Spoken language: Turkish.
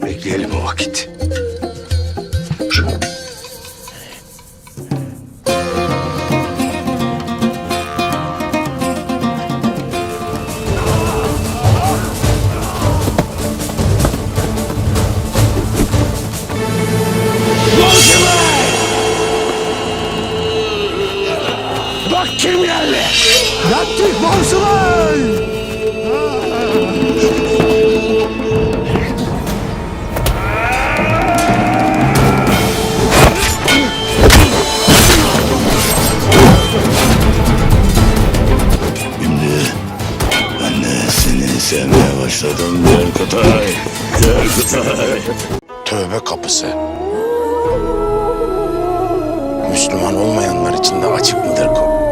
Bekleyelim o vakit. Bak kim geldi? Yattık Bonsulay! Şimdi ben de seni sevmeye başladım Erkutay. Erkutay. Tövbe kapısı. Müslüman olmayanlar için de açık mıdır bu?